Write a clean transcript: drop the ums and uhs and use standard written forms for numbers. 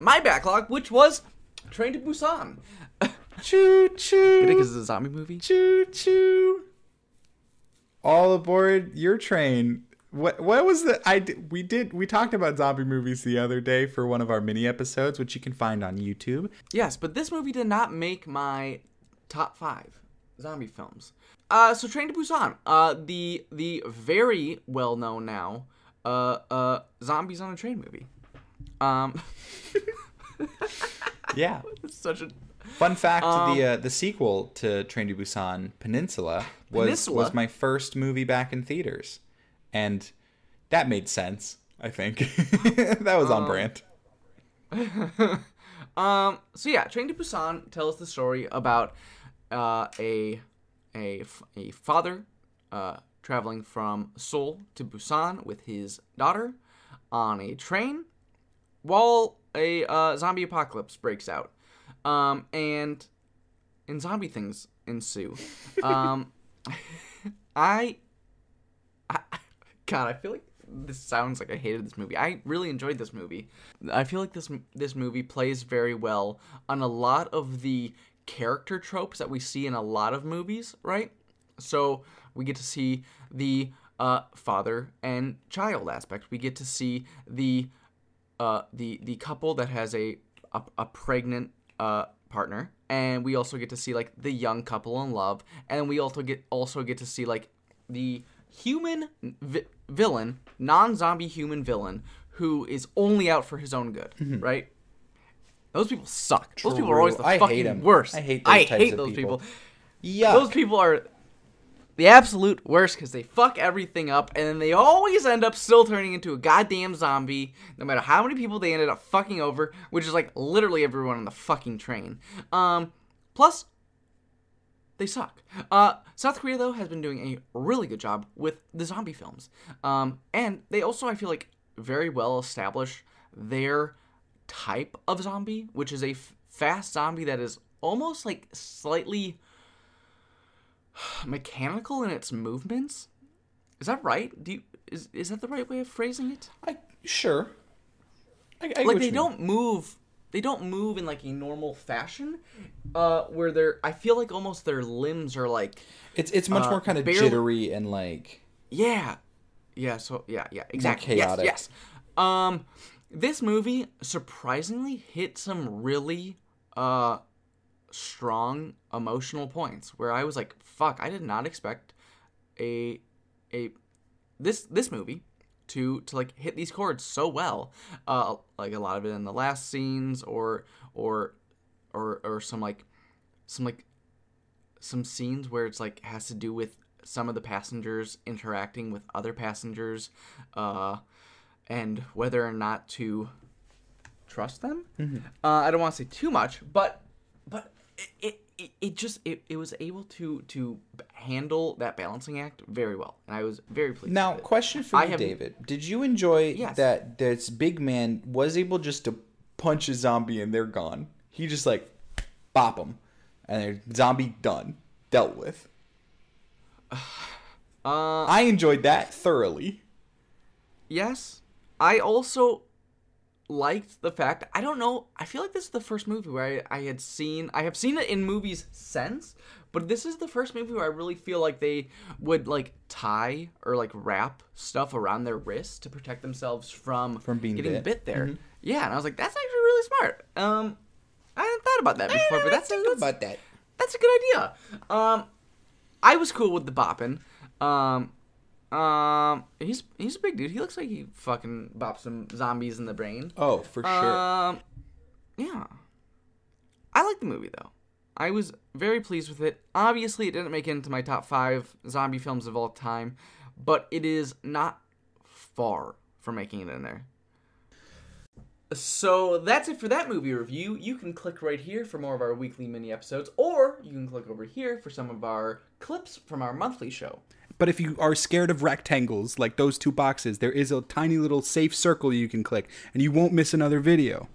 my backlog, which was Train to Busan. Choo choo. Because it's a zombie movie. Choo choo. All aboard your train. What was the we talked about zombie movies the other day for one of our mini episodes, which you can find on YouTube. Yes, but this movie did not make my top 5 zombie films. So Train to Busan, the very well known now Zombies on a Train movie. Yeah. It's such a fun fact: the sequel to Train to Busan, Peninsula, was my first movie back in theaters, and that made sense. I think that was on brand. So yeah, Train to Busan tells the story about a father traveling from Seoul to Busan with his daughter on a train while a zombie apocalypse breaks out, and zombie things ensue. I feel like this sounds like I hated this movie. I really enjoyed this movie. I feel like this movie plays very well on a lot of the character tropes that we see in a lot of movies, right? So we get to see the father and child aspect. We get to see the couple that has a pregnant partner, and we also get to see like the young couple in love, and we also get to see like the human villain, non-zombie human villain who is only out for his own good, right? Those people suck. True. Those people are always the fucking worst. I hate those people. Yeah, those people are the absolute worst because they fuck everything up, and then they always end up still turning into a goddamn zombie, no matter how many people they ended up fucking over, which is like literally everyone on the fucking train. Plus, they suck. South Korea, though, has been doing a really good job with the zombie films. And they also, I feel like, very well establish their type of zombie, which is a fast zombie that is almost like slightly mechanical in its movements. Is that right? Is that the right way of phrasing it? Sure. I like they don't move. They don't move in like a normal fashion. Where I feel like almost their limbs are like it's much more kind of jittery and like So exactly. Chaotic. Yes. This movie surprisingly hit some really strong emotional points where I was like, fuck, I did not expect this movie to like hit these chords so well. Like a lot of it in the last scenes or some scenes where it's like has to do with some of the passengers interacting with other passengers, and whether or not to trust them. Mm-hmm. I don't want to say too much, but it was able to handle that balancing act very well, and I was very pleased. Now, with it. question for you, David: did you enjoy that this big man was able just to punch a zombie and they're gone? He just like bop them, and they're zombie done, dealt with. I enjoyed that thoroughly. Yes. I also liked the fact, I don't know, I feel like this is the first movie where I have seen it in movies since, but this is the first movie where I really feel like they would like tie or like wrap stuff around their wrists to protect themselves from being getting bit there. Mm-hmm. Yeah, and I was like, that's actually really smart. I hadn't thought about that before, but that's a good idea. I was cool with the bopping. He's a big dude. He looks like he fucking bops some zombies in the brain. Oh, for sure. Yeah. I like the movie, though. I was very pleased with it. Obviously, it didn't make it into my top 5 zombie films of all time, but it is not far from making it in there. So that's it for that movie review. You can click right here for more of our weekly mini episodes, or you can click over here for some of our clips from our monthly show. But if you are scared of rectangles like those 2 boxes, there is a tiny little safe circle you can click, and you won't miss another video.